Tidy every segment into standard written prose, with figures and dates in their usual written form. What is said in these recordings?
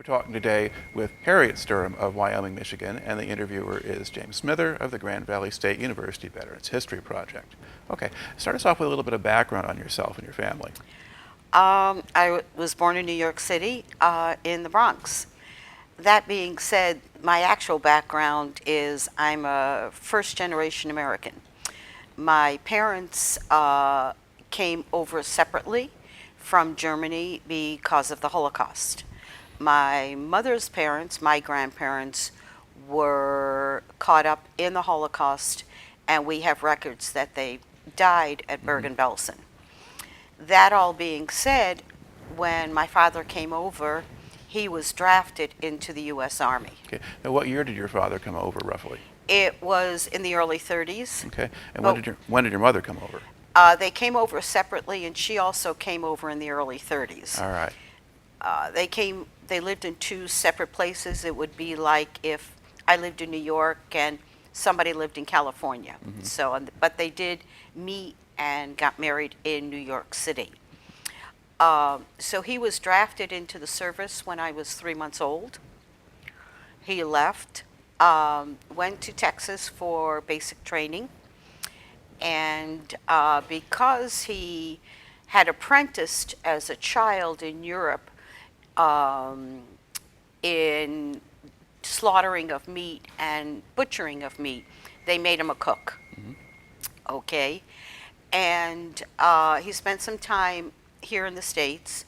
talking today with Harriet Sturim of Wyoming, Michigan, and the interviewer is James Smither of the Grand Valley State University Veterans History Project. Okay, start us off with a little bit of background on yourself and your family. I was born in New York City, in the Bronx. That being said, my actual background is I'm a first-generation American. My parents came over separately from Germany because of the Holocaust. My mother's parents, my grandparents, were caught up in the Holocaust, and we have records that they died at Bergen-Belsen. That all being said, when my father came over, he was drafted into the U.S. Army. Okay, now what year did your father come over, roughly? It was in the early 30s. Okay, and when did your mother come over? They came over separately, and she also came over in the early 30s. All right. They lived in two separate places. It would be like if I lived in New York and somebody lived in California. But they did meet and got married in New York City. So he was drafted into the service when I was 3 months old. He left, went to Texas for basic training, and because he had apprenticed as a child in Europe in slaughtering of meat and butchering of meat, they made him a cook. Okay, and he spent some time here in the States,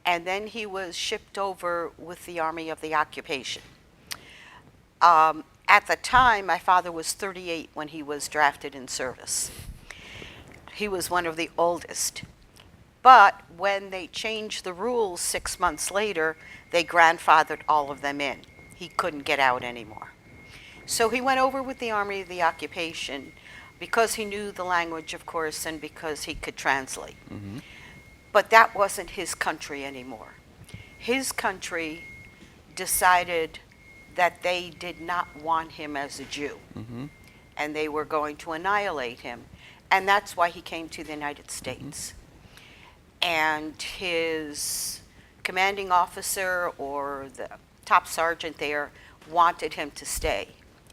and then he was shipped over with the Army of the Occupation. At the time, my father was 38 when he was drafted in service. He was one of the oldest. But when they changed the rules 6 months later, they grandfathered all of them in. He couldn't get out anymore. So he went over with the Army of the Occupation because he knew the language, of course, and because he could translate. But that wasn't his country anymore. His country decided that they did not want him as a Jew, and they were going to annihilate him. And that's why he came to the United States. And his commanding officer or the top sergeant there wanted him to stay.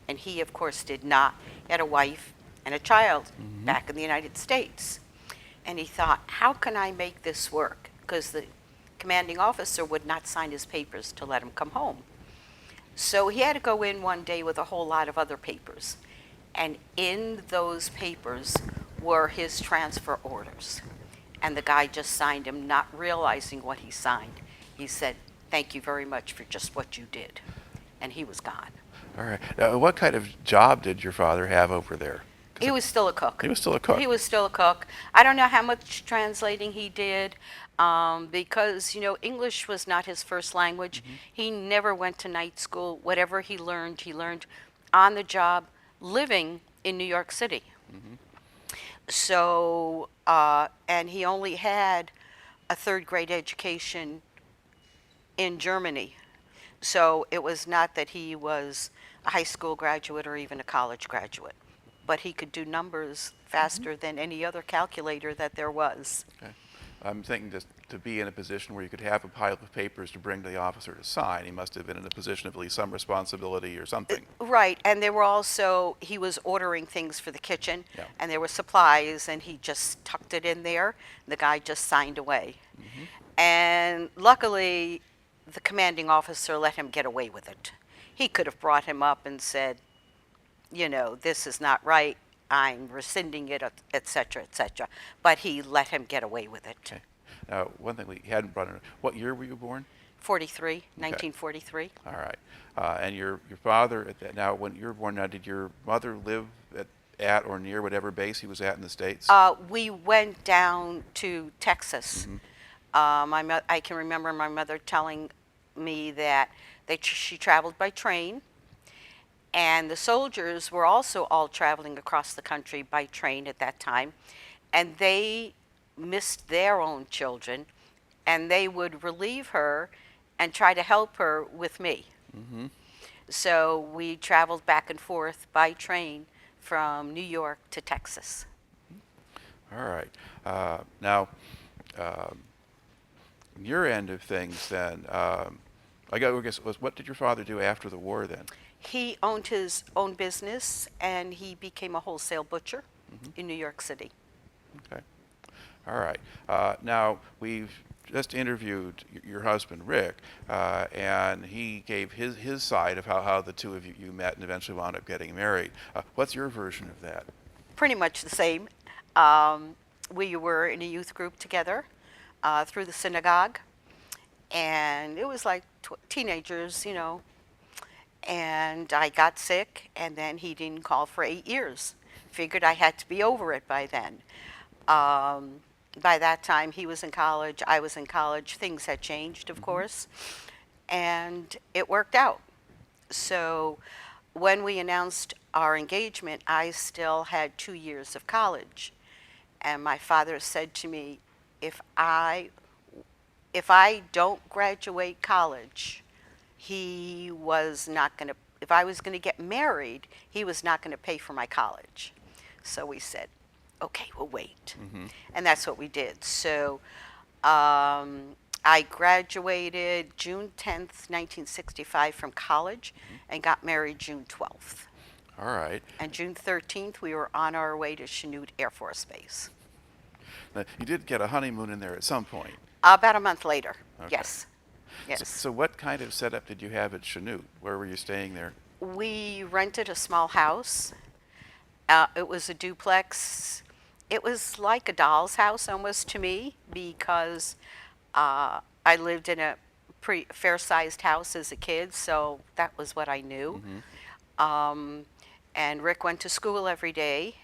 And he, of course, did not. He had a wife and a child back in the United States. And he thought, how can I make this work? Because the commanding officer would not sign his papers to let him come home. So he had to go in one day with a whole lot of other papers. And in those papers were his transfer orders. And the guy just signed him, not realizing what he signed. He said, thank you very much for just what you did. And he was gone. All right. Now, what kind of job did your father have over there? He was still a cook. He was still a cook. He was still a cook. I don't know how much translating he did because, English was not his first language. He never went to night school. Whatever he learned on the job, living in New York City. So, and he only had a third grade education in Germany. So it was not that he was a high school graduate or even a college graduate. But he could do numbers faster than any other calculator that there was. Okay. I'm thinking just to be in a position where you could have a pile of papers to bring to the officer to sign, he must have been in a position of at least some responsibility or something. Right, and there were also, he was ordering things for the kitchen, and there were supplies, and he just tucked it in there. The guy just signed away. And luckily, the commanding officer let him get away with it. He could have brought him up and said, this is not right, I'm rescinding it, etc., etc. But he let him get away with it. Okay. Now, one thing we hadn't brought in, what year were you born? 1943. All right. And your father, now when you were born, now did your mother live at or near whatever base he was at in the States? We went down to Texas. I can remember my mother telling me that she traveled by train. And the soldiers were also all traveling across the country by train at that time. And they missed their own children. And they would relieve her and try to help her with me. So we traveled back and forth by train from New York to Texas. All right. Now, your end of things then, I guess what did your father do after the war then? He owned his own business and he became a wholesale butcher in New York City. Okay. All right. Now, we've just interviewed your husband, Rick, and he gave his side of how the two of you met and eventually wound up getting married. What's your version of that? Pretty much the same. We were in a youth group together through the synagogue, and it was like teenagers, you know. And I got sick, and then he didn't call for 8 years. Figured I had to be over it by then. By that time, he was in college, I was in college. Things had changed, of course, and it worked out. So when we announced our engagement, I still had 2 years of college. And my father said to me, if I don't graduate college, he was not going to, if I was going to get married, he was not going to pay for my college. So we said, okay, we'll wait. And that's what we did. So I graduated June 10th, 1965 from college and got married June 12th. All right. And June 13th, we were on our way to Chanute Air Force Base. Now, you did get a honeymoon in there at some point. About a month later, Okay. yes. Yes. So what kind of setup did you have at Chanute? Where were you staying there? We rented a small house. It was a duplex. It was like a doll's house almost to me because I lived in a pretty fair-sized house as a kid, so that was what I knew. And Rick went to school every day,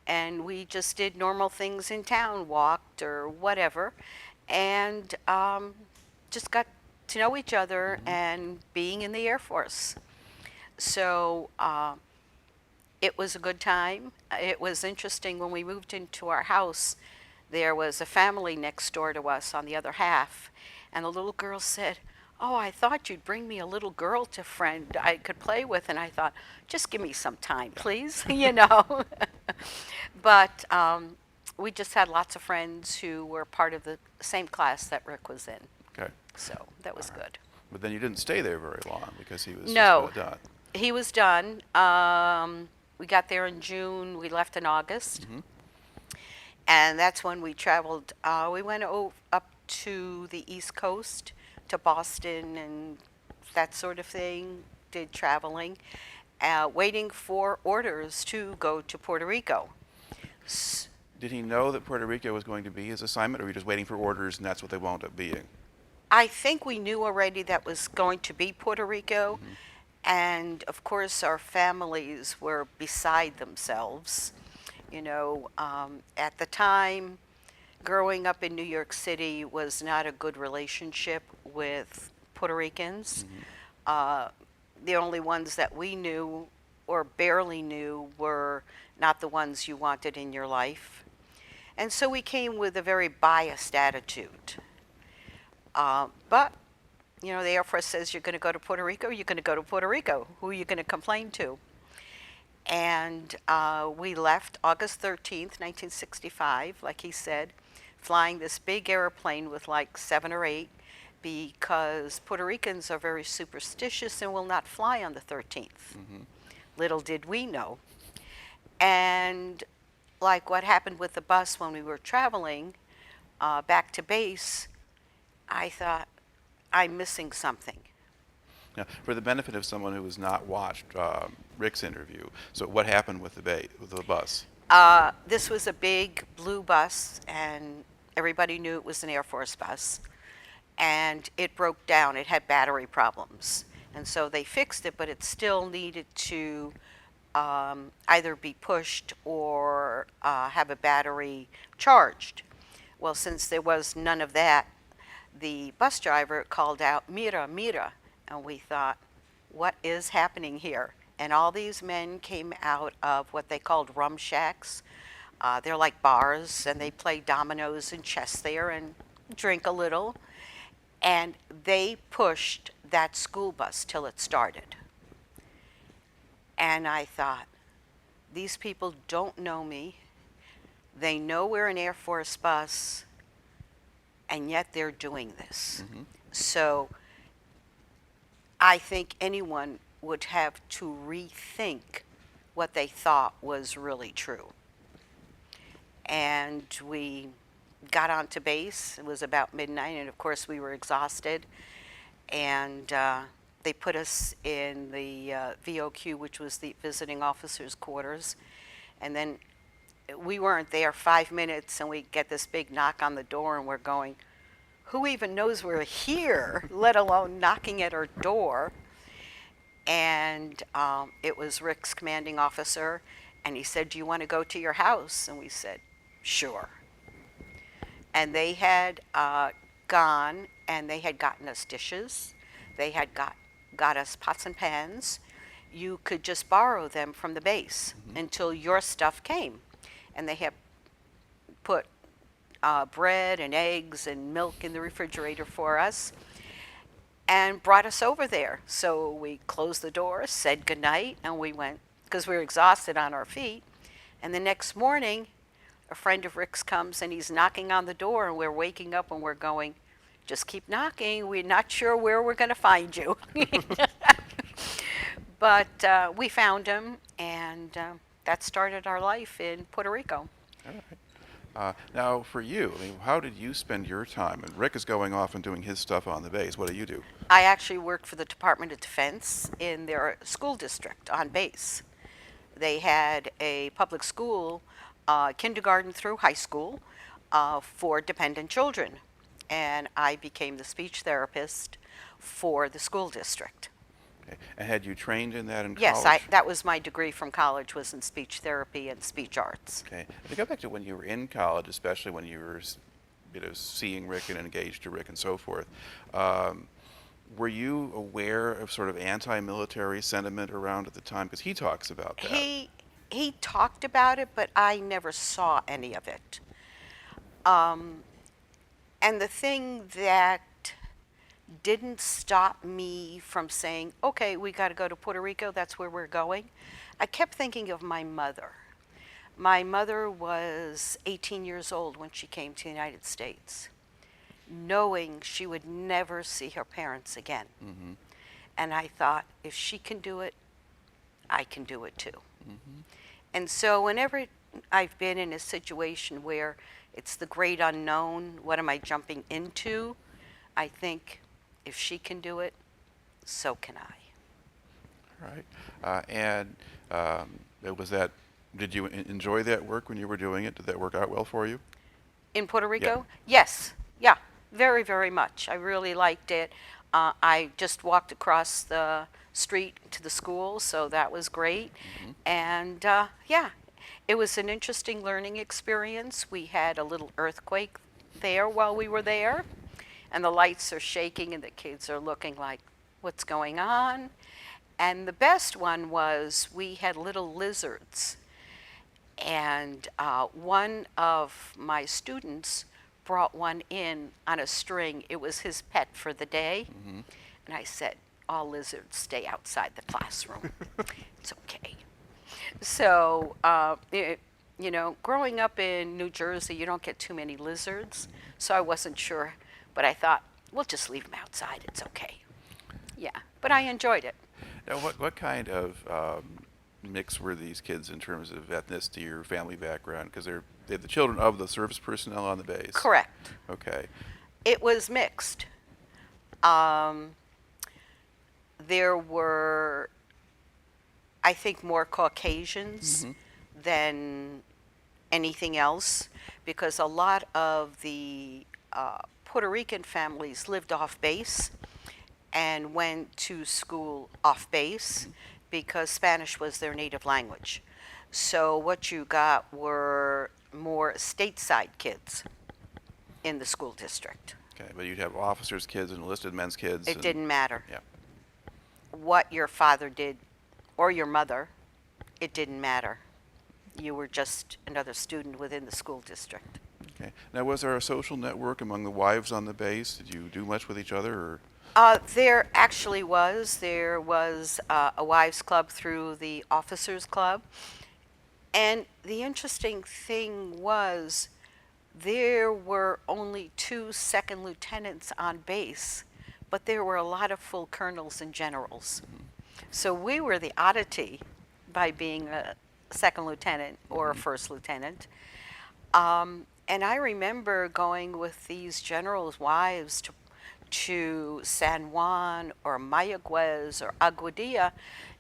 and we just did normal things in town, walked or whatever, and just got to know each other and being in the Air Force. So it was a good time. It was interesting when we moved into our house, there was a family next door to us on the other half, and the little girl said, "Oh, I thought you'd bring me a little girl to friend I could play with," and I thought, just give me some time, please, you know. But we just had lots of friends who were part of the same class that Rick was in. Okay. So that was good. But then you didn't stay there very long because he was No. just done. He was done. We got there in June. We left in August. And that's when we traveled. We went up to the East Coast, to Boston and that sort of thing, did traveling, waiting for orders to go to Puerto Rico. Did he know that Puerto Rico was going to be his assignment, or were you just waiting for orders and that's what they wound up being? I think we knew already that was going to be Puerto Rico. And of course, our families were beside themselves. You know, at the time, growing up in New York City was not a good relationship with Puerto Ricans. The only ones that we knew or barely knew were not the ones you wanted in your life. And so we came with a very biased attitude. But you know, the Air Force says you're going to go to Puerto Rico, you're going to go to Puerto Rico. Who are you going to complain to? And we left August 13th, 1965, like he said, flying this big airplane with like 7 or 8 because Puerto Ricans are very superstitious and will not fly on the 13th. Little did we know. And like what happened with the bus when we were traveling back to base, I thought, I'm missing something. Now, for the benefit of someone who has not watched Rick's interview, so what happened with the bus? This was a big blue bus, and everybody knew it was an Air Force bus. And it broke down. It had battery problems. And so they fixed it, but it still needed to either be pushed or have a battery charged. Well, since there was none of that, the bus driver called out, "Mira, mira," and we thought, what is happening here? And all these men came out of what they called rum shacks. They're like bars, and they play dominoes and chess there and drink a little. And they pushed that school bus till it started. And I thought, these people don't know me. They know we're an Air Force bus, and yet they're doing this. So I think anyone would have to rethink what they thought was really true. And we got onto base. It was about midnight, and of course we were exhausted. And they put us in the VOQ, which was the visiting officers' quarters. And then we weren't there 5 minutes, and we get this big knock on the door, and we're going, who even knows we're here, let alone knocking at our door? And it was Rick's commanding officer, and he said, do you want to go to your house? And we said, sure. And they had gone, and they had gotten us dishes. They had got us pots and pans. You could just borrow them from the base until your stuff came. And they had put bread and eggs and milk in the refrigerator for us and brought us over there. So we closed the door, said goodnight, and we went, because we were exhausted on our feet. And the next morning, a friend of Rick's comes, and he's knocking on the door, and we're waking up, and we're going, just keep knocking. We're not sure where we're going to find you. But we found him, and that started our life in Puerto Rico. All right. Now, for you, I mean, how did you spend your time? And Rick is going off and doing his stuff on the base. What do you do? I actually worked for the Department of Defense in their school district on base. They had a public school, kindergarten through high school, for dependent children. And I became the speech therapist for the school district. Okay. And had you trained in that in college? Yes, that was my degree from college, was in speech therapy and speech arts. Okay. And to go back to when you were in college, especially when you were, seeing Rick and engaged to Rick and so forth, were you aware of sort of anti-military sentiment around at the time? Because he talks about that. He talked about it, but I never saw any of it. And the thing that didn't stop me from saying, okay, we got to go to Puerto Rico, that's where we're going, I kept thinking of my mother. My mother was 18 years old when she came to the United States, knowing she would never see her parents again. Mm-hmm. And I thought, if she can do it, I can do it too. Mm-hmm. And so whenever I've been in a situation where it's the great unknown, what am I jumping into, I think, if she can do it, so can I. All right. And was that, did you enjoy that work when you were doing it? Did that work out well for you? In Puerto Rico? Yes. Yeah, very, very much. I really liked it. I just walked across the street to the school, so that was great. Mm-hmm. And yeah, it was an interesting learning experience. We had a little earthquake there while we were there, and the lights are shaking, and the kids are looking like, what's going on? And the best one was we had little lizards. And one of my students brought one in on a string. It was his pet for the day. Mm-hmm. And I said, all lizards stay outside the classroom. It's okay. So, growing up in New Jersey, you don't get too many lizards. So I wasn't sure. But I thought, we'll just leave them outside. It's okay. Yeah, but I enjoyed it. Now, what kind of mix were these kids in terms of ethnicity or family background? Because they're the children of the service personnel on the base. Correct. Okay. It was mixed. There were, I think, more Caucasians than anything else, because a lot of the Puerto Rican families lived off base and went to school off base because Spanish was their native language. So what you got were more stateside kids in the school district. Okay, but you'd have officers' kids and enlisted men's kids. It didn't matter. Yeah. What your father did or your mother, it didn't matter. You were just another student within the school district. Okay. Now, was there a social network among the wives on the base? Did you do much with each other, or? There actually was. There was a wives' club through the officers' club. And the interesting thing was there were only 2 second lieutenants on base but there were a lot of full colonels and generals. So we were the oddity by being a second lieutenant or a first lieutenant. And I remember going with these generals' wives to San Juan or Mayaguez or Aguadilla,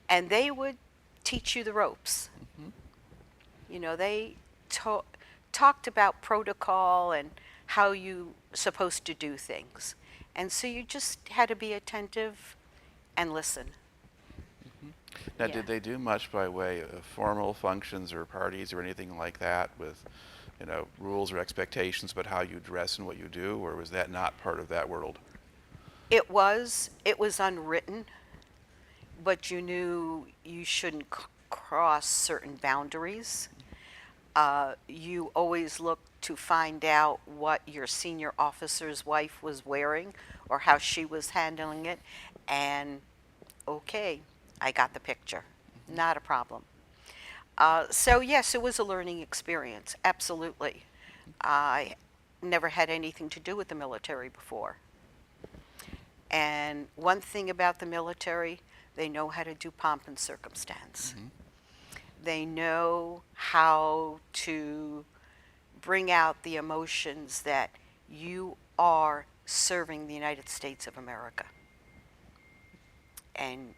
and they would teach you the ropes. You know, they talked about protocol and how you supposed to do things. And so you just had to be attentive and listen. Now, Yeah. did they do much by way of formal functions or parties or anything like that with, rules or expectations about how you dress and what you do, or was that not part of that world? It was unwritten, but you knew you shouldn't cross certain boundaries. You always looked to find out what your senior officer's wife was wearing or how she was handling it, and okay, I got the picture. Not a problem. So yes, it was a learning experience. Absolutely. I never had anything to do with the military before. And one thing about the military, they know how to do pomp and circumstance. They know how to bring out the emotions that you are serving the United States of America. And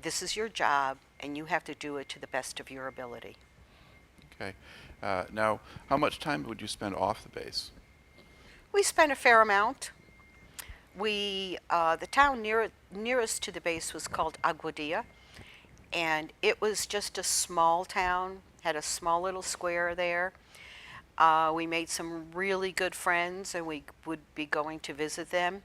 this is your job, and you have to do it to the best of your ability. Okay. Now, how much time would you spend off the base? We spent a fair amount. The town nearest to the base was called Aguadilla, and it was just a small town, had a small little square there. We made some really good friends, and we would be going to visit them.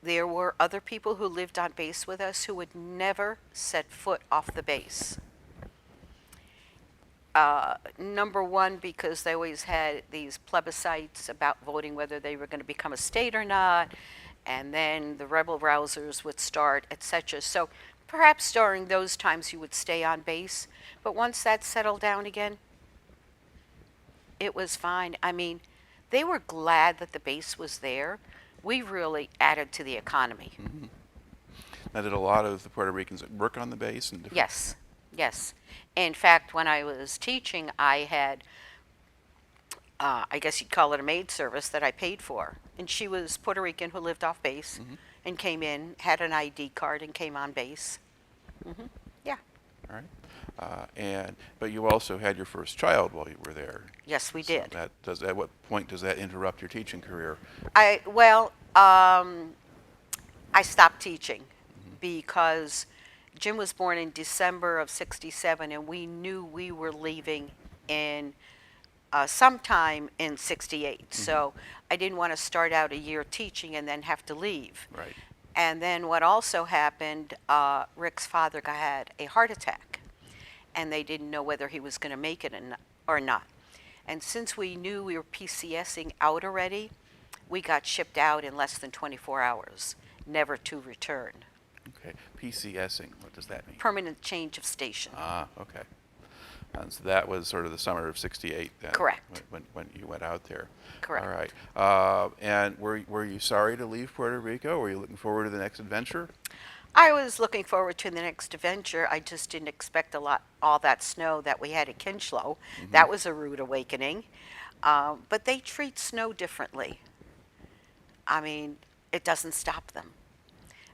There were other people who lived on base with us who would never set foot off the base. Number one, because they always had these plebiscites about voting whether they were going to become a state or not, and then the rebel rousers would start, etc. So perhaps during those times you would stay on base, but once that settled down again, it was fine. I mean, they were glad that the base was there. We really added to the economy. Now, did a lot of the Puerto Ricans work on the base? And Yes, yes. In fact, when I was teaching, I had, I guess you'd call it a maid service that I paid for. And she was Puerto Rican who lived off base and came in, had an ID card, and came on base. Yeah. All right. But you also had your first child while you were there. Yes, we So did. at what point does that interrupt your teaching career? I stopped teaching because Jim was born in December of '67, and we knew we were leaving in sometime in '68. So I didn't want to start out a year teaching and then have to leave. Right. And then what also happened, Rick's father had a heart attack, and they didn't know whether he was going to make it or not. And since we knew we were PCSing out already, we got shipped out in less than 24 hours, never to return. Okay. PCSing, what does that mean? Permanent change of station. Okay. And so that was sort of the summer of '68 then. Correct. When you went out there. Correct. All right. And were you sorry to leave Puerto Rico? Were you looking forward to the next adventure? I was looking forward to the next adventure. I just didn't expect all that snow that we had at Kincheloe. That was a rude awakening. But they treat snow differently. I mean, it doesn't stop them.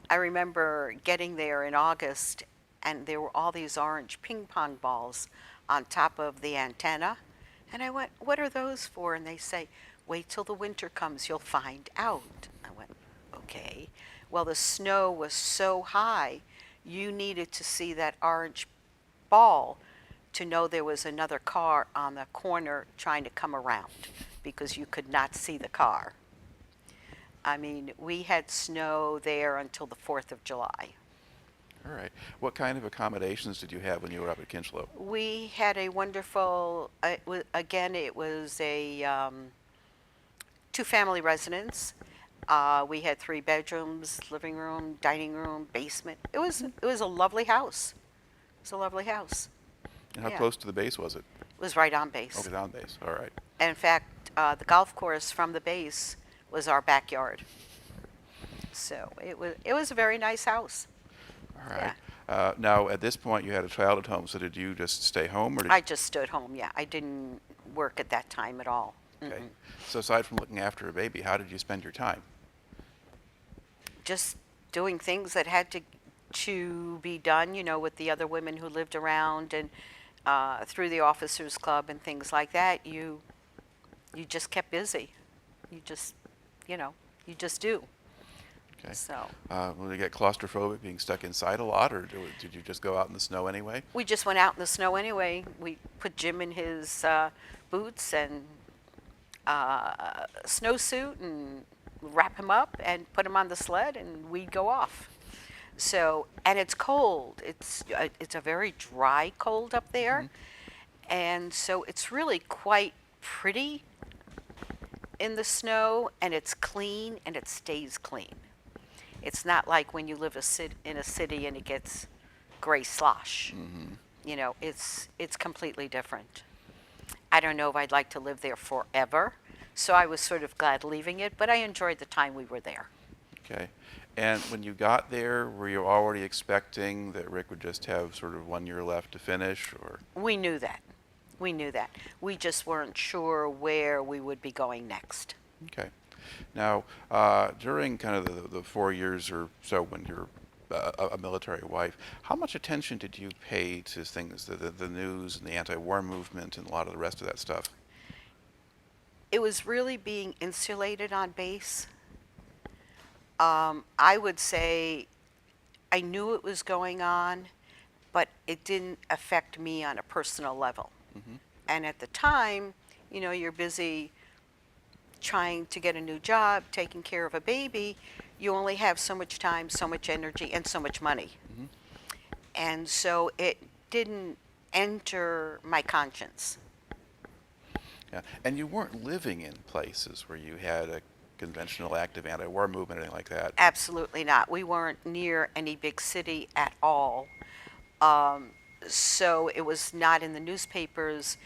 I remember getting there in August, and there were all these orange ping pong balls on top of the antenna. And I went, "What are those for?" And they say, "Wait till the winter comes, you'll find out." I went, "Okay." Well, the snow was so high, you needed to see that orange ball to know there was another car on the corner trying to come around because you could not see the car. I mean, we had snow there until the 4th of July. All right. What kind of accommodations did you have when you were up at Kincheloe? We had a wonderful, it was a two-family residence. We had 3 bedrooms, living room, dining room, basement. It was a lovely house. It was a lovely house. And how Yeah. close to the base was it? It was right on base. Oh, it was on base. All right. And in fact, the golf course from the base was our backyard. So it was a very nice house. All Yeah. right. Now, at this point, you had a child at home, so did you just stay home, or did I just stood home. Yeah, I didn't work at that time at all. okay. So aside from looking after a baby, how did you spend your time? Just doing things that had to be done, with the other women who lived around, and through the officers club and things like that. You just kept busy. You just, you know, you just do. Okay. So Will you get claustrophobic being stuck inside a lot, or did you just go out in the snow anyway? we just went out in the snow anyway. We put Jim in his boots and snowsuit and wrap him up and put him on the sled, and we'd go off. So, and it's cold. It's a very dry cold up there, and so it's really quite pretty in the snow, and it's clean and it stays clean. It's not like when you live in a city and it gets gray slosh. It's completely different. I don't know if I'd like to live there forever, so I was sort of glad leaving it, but I enjoyed the time we were there. Okay. And when you got there, were you already expecting that Rick would just have sort of 1 year left to finish, or? We knew that. We knew that. We just weren't sure where we would be going next. Okay. Now, during kind of the 4 years or so when you're a military wife, how much attention did you pay to things, the news and the anti-war movement and a lot of the rest of that stuff? It was really being insulated on base. I would say I knew it was going on, but it didn't affect me on a personal level. And at the time, you're busy trying to get a new job, taking care of a baby. You only have so much time, so much energy, and so much money. And so it didn't enter my conscience. Yeah. And you weren't living in places where you had a conventional active anti-war movement or anything like that. Absolutely not. We weren't near any big city at all. So it was not in the newspapers.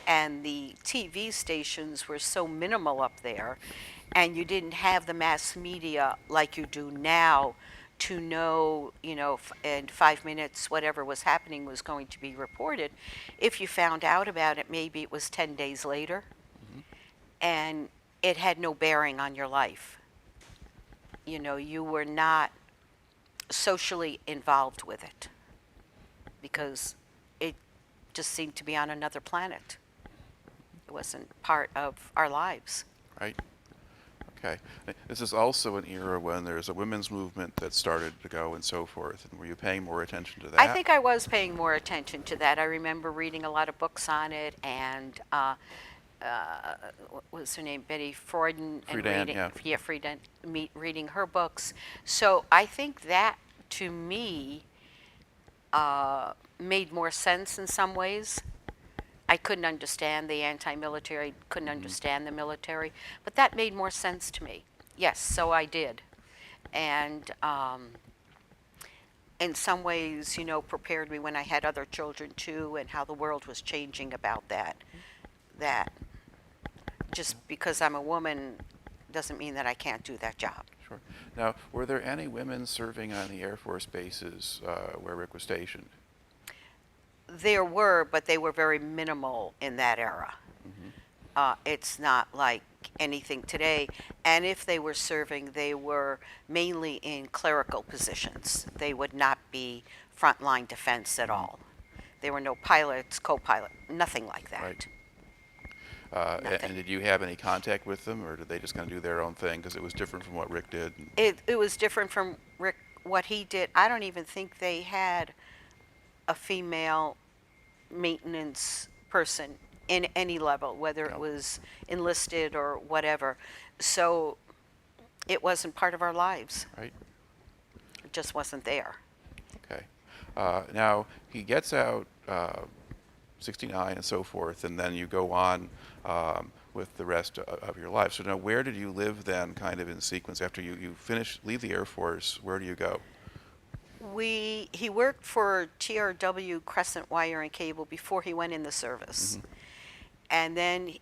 And the TV stations were so minimal up there, and you didn't have the mass media like you do now to know, in 5 minutes whatever was happening was going to be reported. If you found out about it, maybe it was 10 days later, and it had no bearing on your life. You were not socially involved with it because it just seemed to be on another planet. It wasn't part of our lives. Right. Okay. This is also an era when there's a women's movement that started to go and so forth. And were you paying more attention to that? I think I was paying more attention to that. I remember reading a lot of books on it, and what was her name? Betty Friedan. Friedan, yeah. Yeah, Friedan. Reading her books. So I think that, to me, made more sense in some ways. I couldn't understand the anti-military, couldn't understand the military, but that made more sense to me. Yes, so I did. And in some ways, prepared me when I had other children too, and how the world was changing about that. That just because I'm a woman doesn't mean that I can't do that job. Sure. Now, were there any women serving on the Air Force bases where Rick was stationed? There were, but they were very minimal in that era. It's not like anything today. And if they were serving, they were mainly in clerical positions. They would not be frontline defense at all. There were no pilots, co-pilot, nothing like that. Right. Nothing. And did you have any contact with them, or did they just kind of do their own thing because it was different from what Rick did? It was different from Rick, what he did. I don't even think they had a female maintenance person in any level, whether it was enlisted or whatever. So it wasn't part of our lives. Right. It just wasn't there. Okay. Now, he gets out 69 and so forth, and then you go on with the rest of your life. So now, where did you live then, kind of in sequence? After you leave the Air Force, where do you go? He worked for TRW Crescent Wire and Cable before he went in the service. And then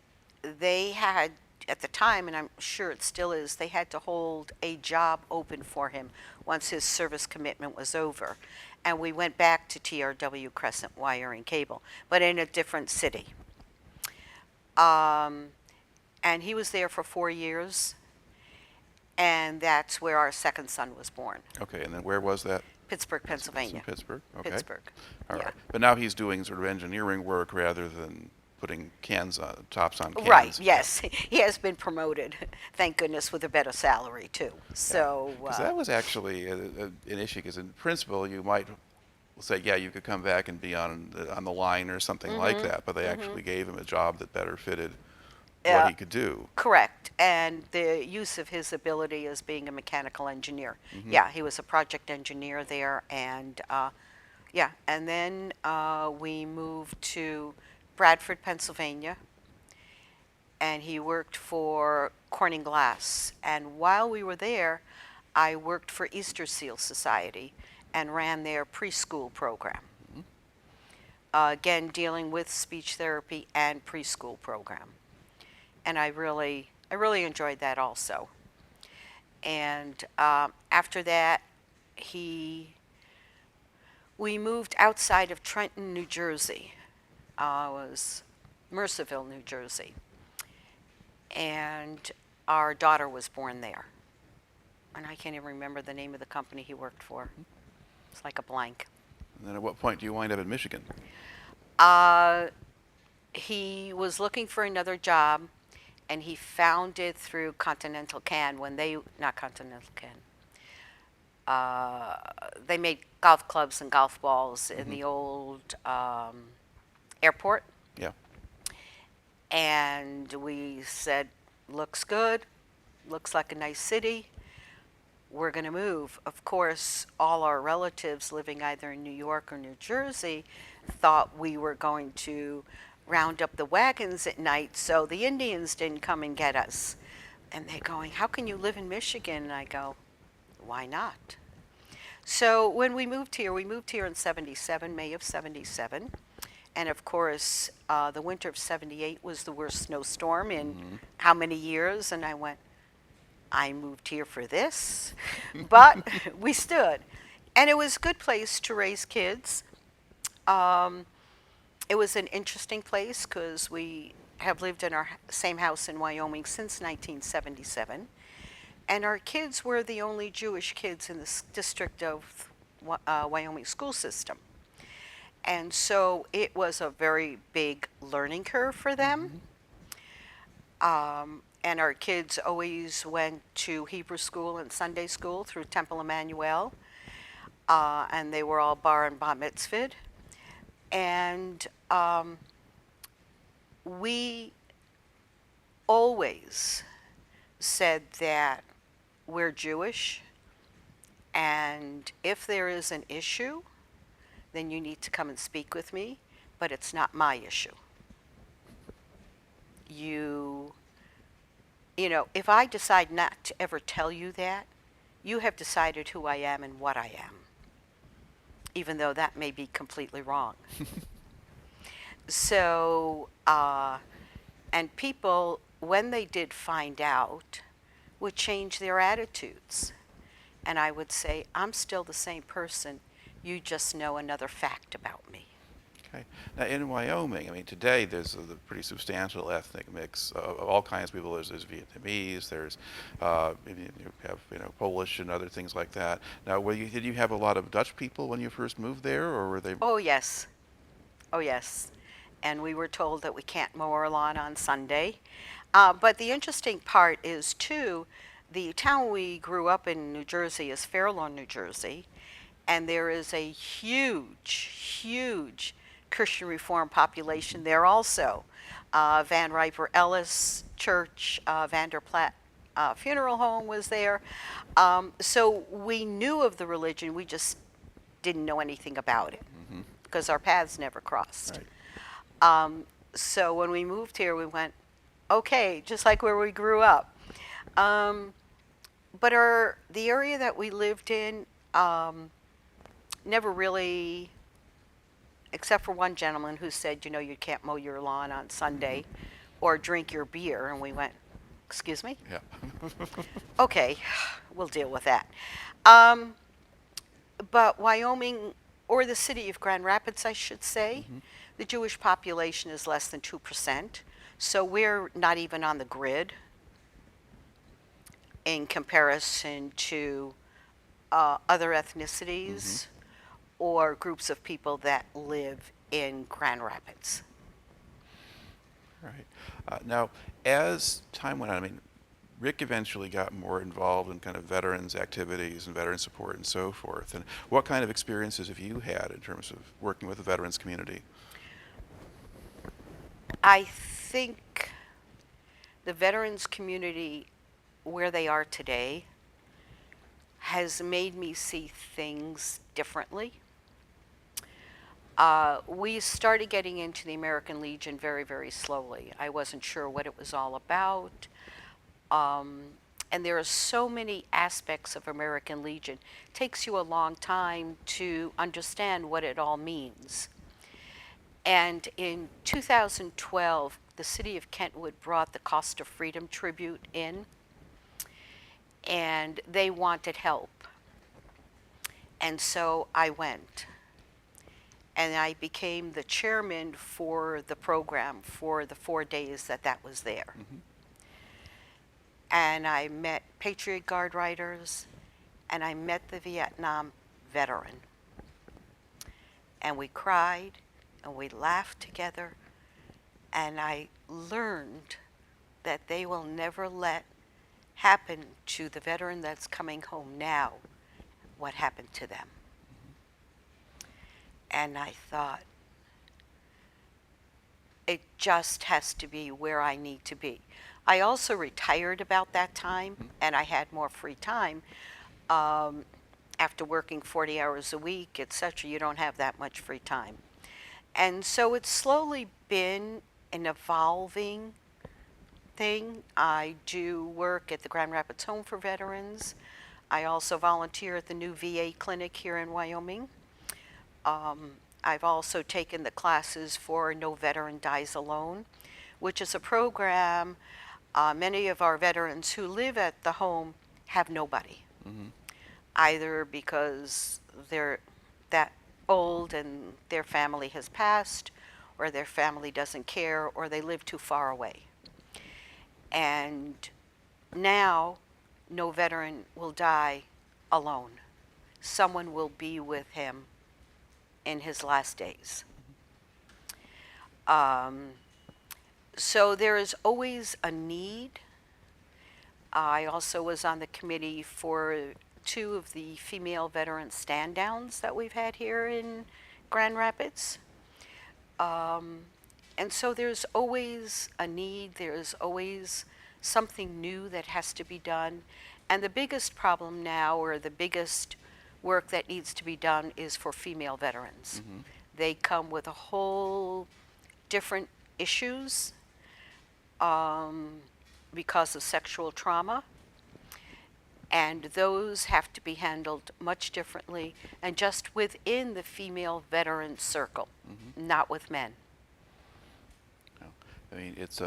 they had at the time, and I'm sure it still is, they had to hold a job open for him once his service commitment was over. And we went back to TRW Crescent Wire and Cable, but in a different city. And he was there for 4 years, and that's where our second son was born. Okay, and then where was that? Pittsburgh, It's in Pennsylvania. Pittsburgh. Okay. Pittsburgh. All Yeah. right. But now he's doing sort of engineering work rather than putting tops on cans. Right, yes. He has been promoted, thank goodness, with a better salary, too. So, Because that was actually an issue, because in principle, you might say, yeah, you could come back and be on the line or something like that, but they actually gave him a job that better fitted what he could do. correct. And the use of his ability as being a mechanical engineer. Yeah, he was a project engineer there. And, yeah, and then we moved to Bradford, Pennsylvania. And he worked for Corning Glass. And while we were there, I worked for Easter Seal Society and ran their preschool program. Again, dealing with speech therapy and preschool program. And I really enjoyed that also. And after that, we moved outside of Trenton, New Jersey. It was Mercerville, New Jersey. And our daughter was born there. And I can't even remember the name of the company he worked for. It's like a blank. And then at what point do you wind up in Michigan? He was looking for another job, and he found it through Continental Can not Continental Can. They made golf clubs and golf balls in the old airport. Yeah. And we said, looks good, looks like a nice city, we're going to move. Of course, all our relatives living either in New York or New Jersey thought we were going to round up the wagons at night so the Indians didn't come and get us. And they're going, how can you live in Michigan? And I go, why not? So when we moved here in 77, May of 77. And of course, the winter of 78 was the worst snowstorm in how many years? And I went, I moved here for this. But we stood. And it was a good place to raise kids. It was an interesting place because we have lived in our same house in Wyoming since 1977. And our kids were the only Jewish kids in this district of Wyoming school system. And so it was a very big learning curve for them. And our kids always went to Hebrew school and Sunday school through Temple Emmanuel. And they were all bar and bat mitzvahed. And we always said that we're Jewish, and if there is an issue, then you need to come and speak with me, but it's not my issue. You know, if I decide not to ever tell you that, you have decided who I am and what I am, even though that may be completely wrong. So, and people, when they did find out, would change their attitudes. And I would say, I'm still the same person. You just know another fact about me. Okay. Now in Wyoming, I mean, today there's a pretty substantial ethnic mix of all kinds of people. There's Vietnamese, there's you have Polish and other things like that. Now, did you have a lot of Dutch people when you first moved there, or were they? Oh yes, oh yes. And we were told that we can't mow our lawn on Sunday. But the interesting part is too, the town we grew up in, New Jersey, is Fair Lawn, New Jersey, and there is a huge Christian Reform population there also. Van Riper Ellis Church, Vanderplatte Funeral Home was there. So we knew of the religion, we just didn't know anything about it because our paths never crossed. Right. So when we moved here, we went, okay, just like where we grew up. But the area that we lived in never really, except for one gentleman who said, you can't mow your lawn on Sunday or drink your beer. And we went, Excuse me? Yeah. Okay, we'll deal with that. Um, but Wyoming, or the city of Grand Rapids, I should say, the Jewish population is less than 2%. So we're not even on the grid in comparison to other ethnicities or groups of people that live in Grand Rapids. Right. Now, as time went on, I mean, Rick eventually got more involved in kind of veterans activities and veteran support and so forth. And what kind of experiences have you had in terms of working with the veterans community? I think the veterans community, where they are today, has made me see things differently. We started getting into the American Legion very, very slowly. I wasn't sure what it was all about. And there are so many aspects of American Legion. It takes you a long time to understand what it all means. And in 2012, the city of Kentwood brought the Cost of Freedom tribute in, and they wanted help. And so I went. And I became the chairman for the program for the 4 days that that was there. And I met Patriot Guard riders, and I met the Vietnam veteran. And we cried, and we laughed together, and I learned that they will never let happen to the veteran that's coming home now what happened to them. And I thought, it just has to be where I need to be. I also retired about that time, and I had more free time. After working 40 hours a week, etc., you don't have that much free time. And so it's slowly been an evolving thing. I do work at the Grand Rapids Home for Veterans. I also volunteer at the new VA clinic here in Wyoming. I've also taken the classes for No Veteran Dies Alone, which is a program. Many of our veterans who live at the home have nobody, either because they're that old and their family has passed, or their family doesn't care, or they live too far away. And now, no veteran will die alone. Someone will be with him in his last days. So there is always a need. I also was on the committee for 2 of the female veteran stand downs that we've had here in Grand Rapids. And so there's always a need, there's always something new that has to be done. And the biggest problem now, or the biggest work that needs to be done, is for female veterans. They come with a whole different issues because of sexual trauma, and those have to be handled much differently and just within the female veteran circle, not with men. I mean, it's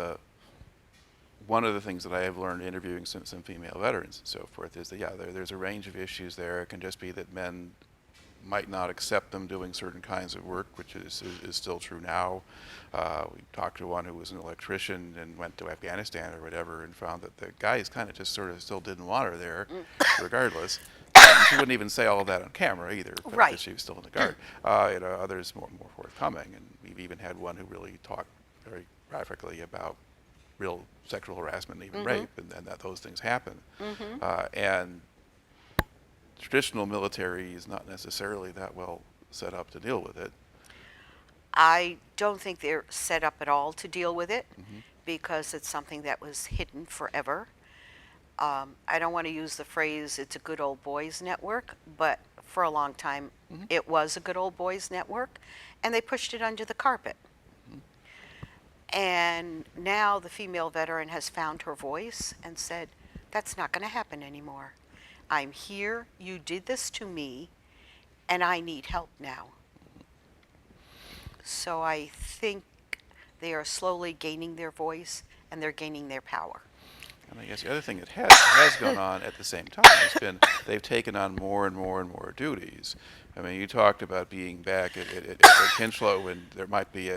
one of the things that I have learned interviewing some female veterans and so forth is that, yeah, there's a range of issues there. It can just be that men might not accept them doing certain kinds of work, which is still true now. We talked to one who was an electrician and went to Afghanistan or whatever and found that the guys kind of just sort of still didn't want her there, regardless. And she wouldn't even say all of that on camera either, but Right. she was still in the Guard. Others more forthcoming, and we've even had one who really talked very graphically about real sexual harassment and even rape, and that those things happen. And traditional military is not necessarily that well set up to deal with it. I don't think they're set up at all to deal with it because it's something that was hidden forever. I don't want to use the phrase, it's a good old boys network, but for a long time it was a good old boys network, and they pushed it under the carpet. And now the female veteran has found her voice and said, that's not going to happen anymore. I'm here, you did this to me, and I need help now. So I think they are slowly gaining their voice and they're gaining their power. And I guess the other thing that has gone on at the same time has been they've taken on more and more and more duties. I mean, you talked about being back at Kincheloe when there might be a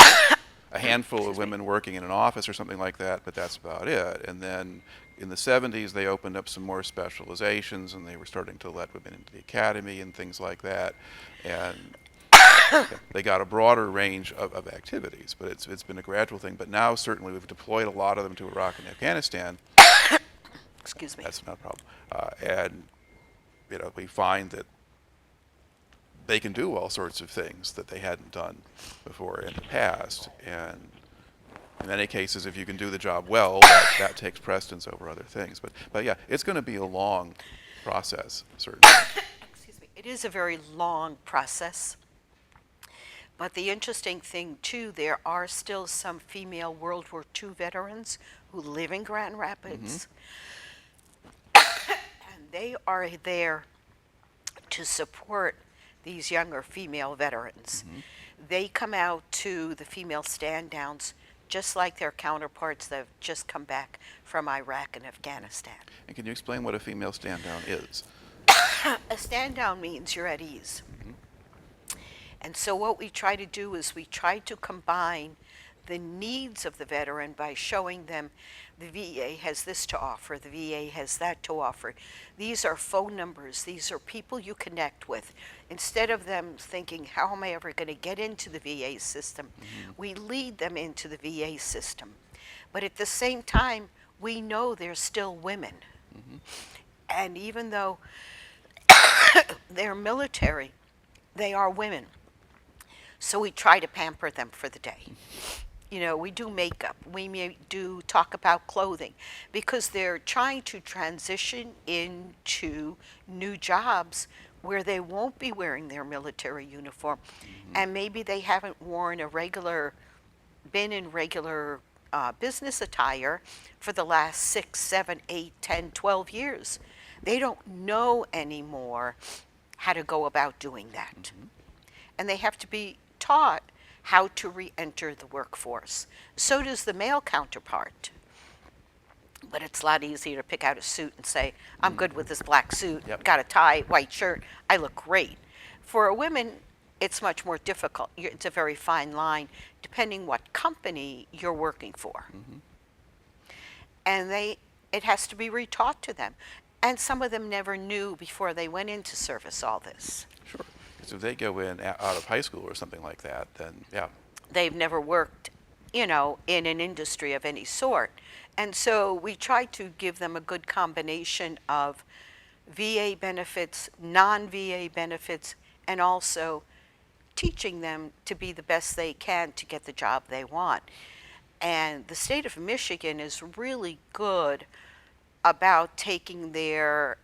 handful of Excuse me. women working in an office or something like that, but that's about it. And then in the 70s, they opened up some more specializations, and they were starting to let women into the academy and things like that. And they got a broader range of activities, but it's been a gradual thing. But now certainly we've deployed a lot of them to Iraq and Afghanistan. Excuse me. That's not a problem. And we find that they can do all sorts of things that they hadn't done before in the past. And in many cases, if you can do the job well, that takes precedence over other things. But yeah, it's going to be a long process, certainly. Excuse me. It is a very long process. But the interesting thing, too, there are still some female World War II veterans who live in Grand Rapids. And they are there to support these younger female veterans. They come out to the female stand-downs just like their counterparts that have just come back from Iraq and Afghanistan. And can you explain what a female stand-down is? A stand-down means you're at ease. And so what we try to do is we try to combine the needs of the veteran by showing them the VA has this to offer, the VA has that to offer. These are phone numbers, these are people you connect with. Instead of them thinking, how am I ever going to get into the VA system? We lead them into the VA system. But at the same time, we know they're still women. And even though they're military, they are women. So we try to pamper them for the day. We do makeup. We may do talk about clothing because they're trying to transition into new jobs where they won't be wearing their military uniform. And maybe they haven't been in regular business attire for the last 6, 7, 8, 10, 12 years. They don't know anymore how to go about doing that. And they have to be taught how to re-enter the workforce. So does the male counterpart. But it's a lot easier to pick out a suit and say, I'm good with this black suit, got a tie, white shirt, I look great. For a woman, it's much more difficult. It's a very fine line, depending what company you're working for. And it has to be retaught to them. And some of them never knew before they went into service all this. Sure. So if they go in out of high school or something like that, then yeah. They've never worked, in an industry of any sort. And so we try to give them a good combination of VA benefits, non-VA benefits, and also teaching them to be the best they can to get the job they want. And the state of Michigan is really good about taking their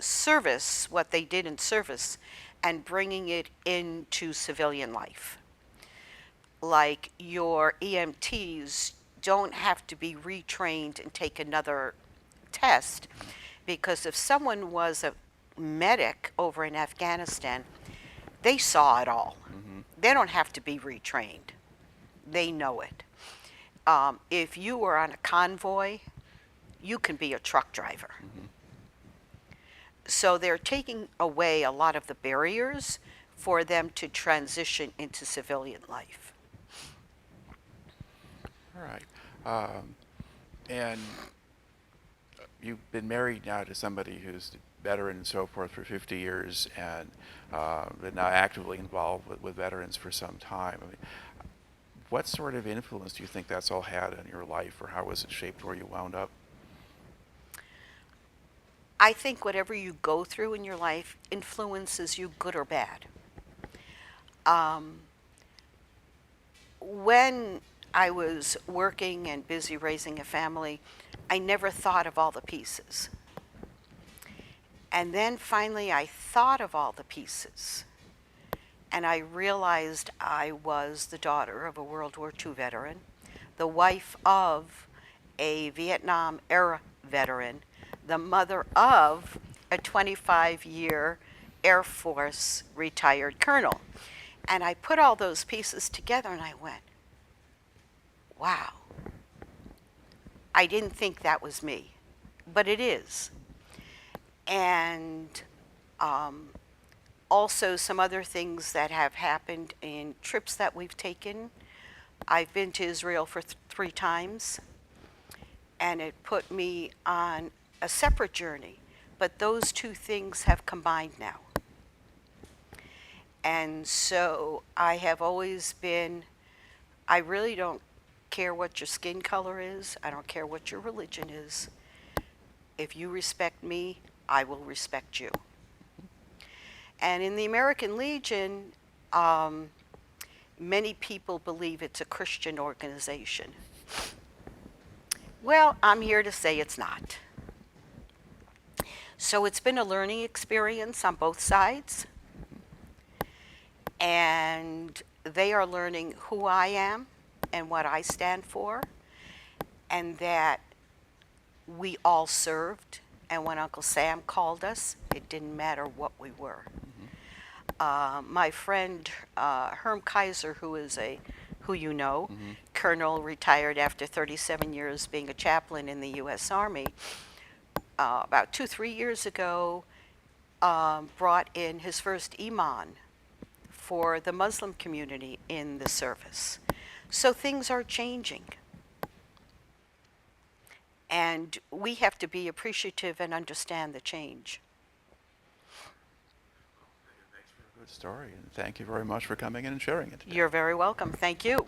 service, what they did in service, and bringing it into civilian life. Like your EMTs don't have to be retrained and take another test, because if someone was a medic over in Afghanistan, they saw it all. They don't have to be retrained. They know it. If you were on a convoy, you can be a truck driver. So they're taking away a lot of the barriers for them to transition into civilian life. All right. And you've been married now to somebody who's a veteran and so forth for 50 years and been now actively involved with veterans for some time. I mean, what sort of influence do you think that's all had on your life, or how was it shaped where you wound up? I think whatever you go through in your life influences you, good or bad. When I was working and busy raising a family, I never thought of all the pieces. And then finally I thought of all the pieces. And I realized I was the daughter of a World War II veteran, the wife of a Vietnam era veteran, the mother of a 25-year Air Force retired colonel. And I put all those pieces together and I went, wow, I didn't think that was me, but it is. And also some other things that have happened in trips that we've taken. I've been to Israel for 3 times, and it put me on a separate journey. But those two things have combined now. And so I have always been, I really don't care what your skin color is. I don't care what your religion is. If you respect me, I will respect you. And in the American Legion, many people believe it's a Christian organization. Well, I'm here to say it's not. So it's been a learning experience on both sides. And they are learning who I am and what I stand for, and that we all served. And when Uncle Sam called us, it didn't matter what we were. My friend Herm Kaiser, who you know, colonel, retired after 37 years being a chaplain in the U.S. Army, about 2-3 years ago, brought in his first imam for the Muslim community in the service. So things are changing. And we have to be appreciative and understand the change. It makes for a good story, and thank you very much for coming in and sharing it today. You're very welcome. Thank you.